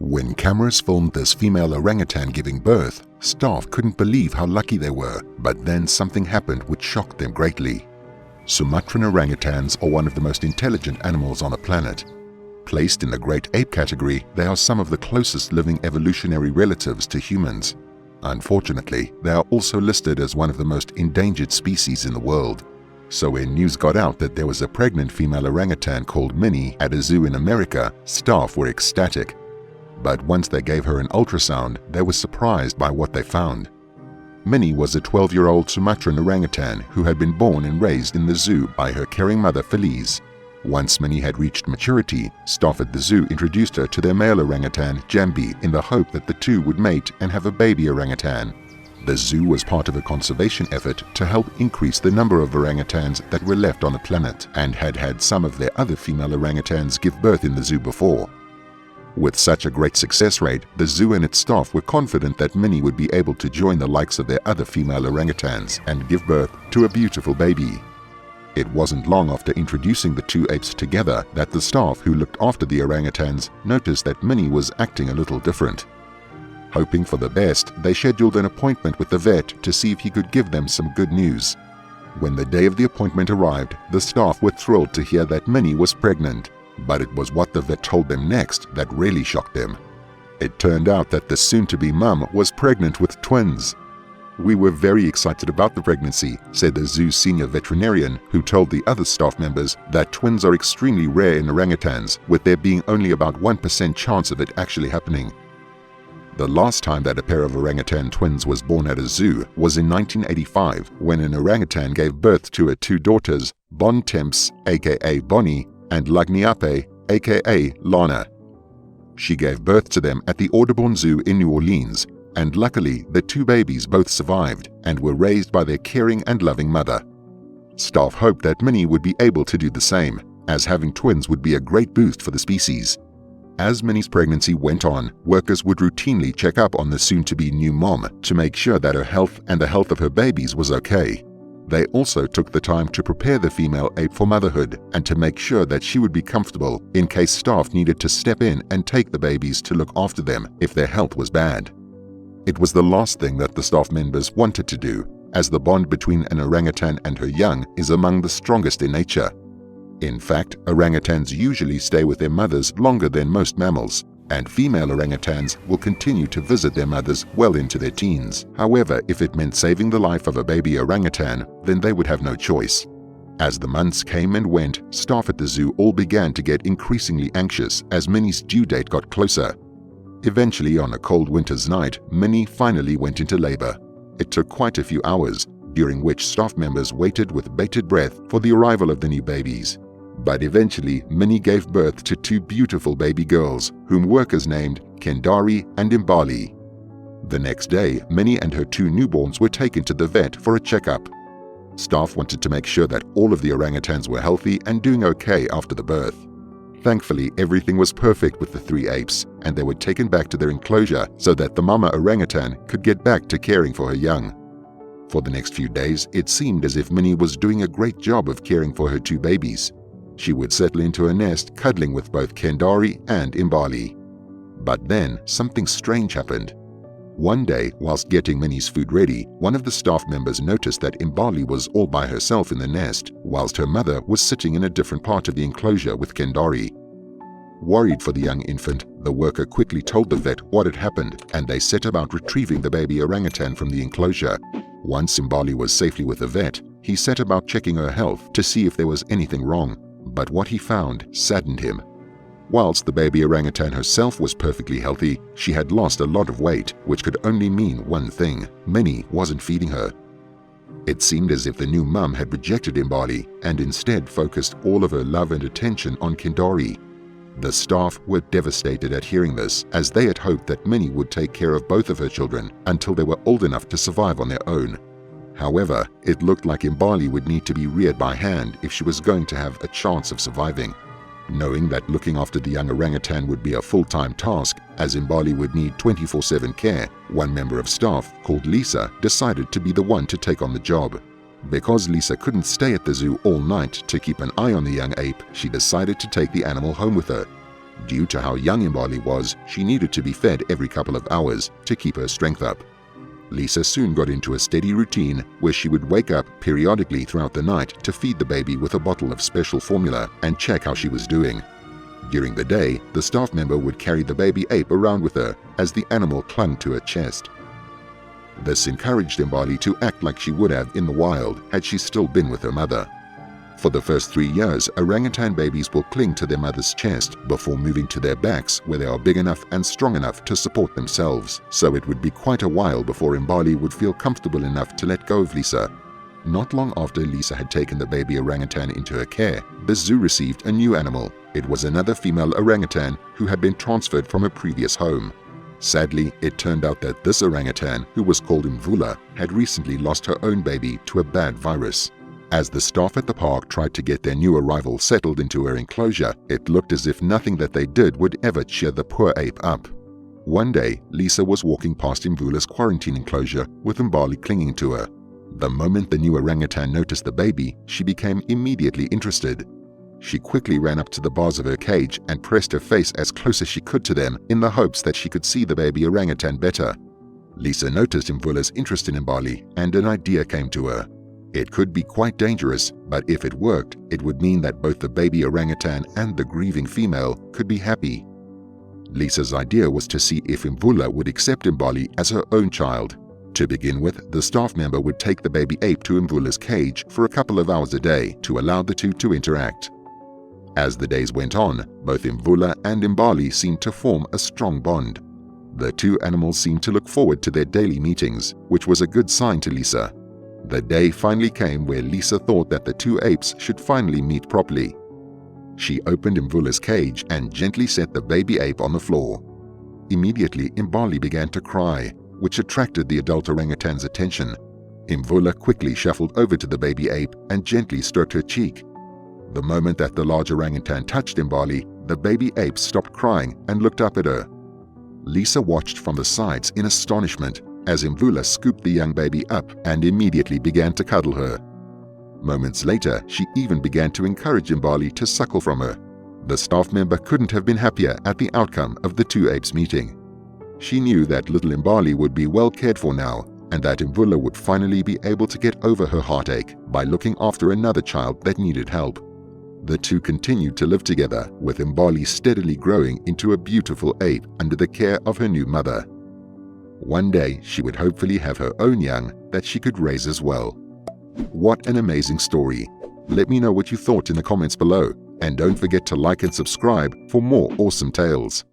When cameras filmed this female orangutan giving birth, staff couldn't believe how lucky they were, but then something happened which shocked them greatly. Sumatran orangutans are one of the most intelligent animals on the planet. Placed in the great ape category, they are some of the closest living evolutionary relatives to humans. Unfortunately, they are also listed as one of the most endangered species in the world. So when news got out that there was a pregnant female orangutan called Minnie at a zoo in America, staff were ecstatic. But once they gave her an ultrasound, they were surprised by what they found. Minnie was a 12-year-old Sumatran orangutan who had been born and raised in the zoo by her caring mother Feliz. Once Minnie had reached maturity, staff at the zoo introduced her to their male orangutan, Jambi, in the hope that the two would mate and have a baby orangutan. The zoo was part of a conservation effort to help increase the number of orangutans that were left on the planet and had had some of their other female orangutans give birth in the zoo before. With such a great success rate, the zoo and its staff were confident that Minnie would be able to join the likes of their other female orangutans and give birth to a beautiful baby. It wasn't long after introducing the two apes together that the staff who looked after the orangutans noticed that Minnie was acting a little different. Hoping for the best, they scheduled an appointment with the vet to see if he could give them some good news. When the day of the appointment arrived, the staff were thrilled to hear that Minnie was pregnant. But it was what the vet told them next that really shocked them. It turned out that the soon-to-be mum was pregnant with twins. "We were very excited about the pregnancy," said the zoo's senior veterinarian, who told the other staff members that twins are extremely rare in orangutans, with there being only about 1% chance of it actually happening. The last time that a pair of orangutan twins was born at a zoo was in 1985, when an orangutan gave birth to her two daughters, Bon Temps, aka Bonnie, and Lagniape, aka Lana. She gave birth to them at the Audubon Zoo in New Orleans, and luckily the two babies both survived and were raised by their caring and loving mother. Staff hoped that Minnie would be able to do the same, as having twins would be a great boost for the species. As Minnie's pregnancy went on, workers would routinely check up on the soon-to-be new mom to make sure that her health and the health of her babies was okay. They also took the time to prepare the female ape for motherhood and to make sure that she would be comfortable in case staff needed to step in and take the babies to look after them if their health was bad. It was the last thing that the staff members wanted to do, as the bond between an orangutan and her young is among the strongest in nature. In fact, orangutans usually stay with their mothers longer than most mammals, and female orangutans will continue to visit their mothers well into their teens. However, if it meant saving the life of a baby orangutan, then they would have no choice. As the months came and went, staff at the zoo all began to get increasingly anxious as Minnie's due date got closer. Eventually, on a cold winter's night, Minnie finally went into labor. It took quite a few hours, during which staff members waited with bated breath for the arrival of the new babies. But eventually, Minnie gave birth to two beautiful baby girls, whom workers named Kendari and Imbali. The next day, Minnie and her two newborns were taken to the vet for a checkup. Staff wanted to make sure that all of the orangutans were healthy and doing okay after the birth. Thankfully, everything was perfect with the three apes, and they were taken back to their enclosure so that the mama orangutan could get back to caring for her young. For the next few days, it seemed as if Minnie was doing a great job of caring for her two babies. She would settle into her nest, cuddling with both Kendari and Imbali. But then, something strange happened. One day, whilst getting Minnie's food ready, one of the staff members noticed that Imbali was all by herself in the nest, whilst her mother was sitting in a different part of the enclosure with Kendari. Worried for the young infant, the worker quickly told the vet what had happened, and they set about retrieving the baby orangutan from the enclosure. Once Imbali was safely with the vet, he set about checking her health to see if there was anything wrong. But what he found saddened him. Whilst the baby orangutan herself was perfectly healthy, she had lost a lot of weight, which could only mean one thing: Minnie wasn't feeding her. It seemed as if the new mum had rejected Imbali and instead focused all of her love and attention on Kendari. The staff were devastated at hearing this, as they had hoped that Minnie would take care of both of her children until they were old enough to survive on their own. However, it looked like Imbali would need to be reared by hand if she was going to have a chance of surviving. Knowing that looking after the young orangutan would be a full-time task, as Imbali would need 24/7 care, one member of staff, called Lisa, decided to be the one to take on the job. Because Lisa couldn't stay at the zoo all night to keep an eye on the young ape, she decided to take the animal home with her. Due to how young Imbali was, she needed to be fed every couple of hours to keep her strength up. Lisa soon got into a steady routine where she would wake up periodically throughout the night to feed the baby with a bottle of special formula and check how she was doing. During the day, the staff member would carry the baby ape around with her as the animal clung to her chest. This encouraged Imbali to act like she would have in the wild had she still been with her mother. For the first 3 years, orangutan babies will cling to their mother's chest before moving to their backs, where they are big enough and strong enough to support themselves, so it would be quite a while before Imbali would feel comfortable enough to let go of Lisa. Not long after Lisa had taken the baby orangutan into her care, the zoo received a new animal. It was another female orangutan who had been transferred from a previous home. Sadly, it turned out that this orangutan, who was called Mvula, had recently lost her own baby to a bad virus. As the staff at the park tried to get their new arrival settled into her enclosure, it looked as if nothing that they did would ever cheer the poor ape up. One day, Lisa was walking past Mvula's quarantine enclosure with Imbali clinging to her. The moment the new orangutan noticed the baby, she became immediately interested. She quickly ran up to the bars of her cage and pressed her face as close as she could to them in the hopes that she could see the baby orangutan better. Lisa noticed Mvula's interest in Imbali, and an idea came to her. It could be quite dangerous, but if it worked, it would mean that both the baby orangutan and the grieving female could be happy. Lisa's idea was to see if Mvula would accept Imbali as her own child. To begin with, the staff member would take the baby ape to Mvula's cage for a couple of hours a day to allow the two to interact. As the days went on, both Mvula and Imbali seemed to form a strong bond. The two animals seemed to look forward to their daily meetings, which was a good sign to Lisa. The day finally came where Lisa thought that the two apes should finally meet properly. She opened Mvula's cage and gently set the baby ape on the floor. Immediately, Imbali began to cry, which attracted the adult orangutan's attention. Mvula quickly shuffled over to the baby ape and gently stroked her cheek. The moment that the large orangutan touched Imbali, the baby ape stopped crying and looked up at her. Lisa watched from the sides in astonishment as Mvula scooped the young baby up and immediately began to cuddle her. Moments later, she even began to encourage Imbali to suckle from her. The staff member couldn't have been happier at the outcome of the two apes meeting. She knew that little Imbali would be well cared for now, and that Mvula would finally be able to get over her heartache by looking after another child that needed help. The two continued to live together, with Imbali steadily growing into a beautiful ape under the care of her new mother. One day, she would hopefully have her own young that she could raise as well. What an amazing story! Let me know what you thought in the comments below, and don't forget to like and subscribe for more awesome tales.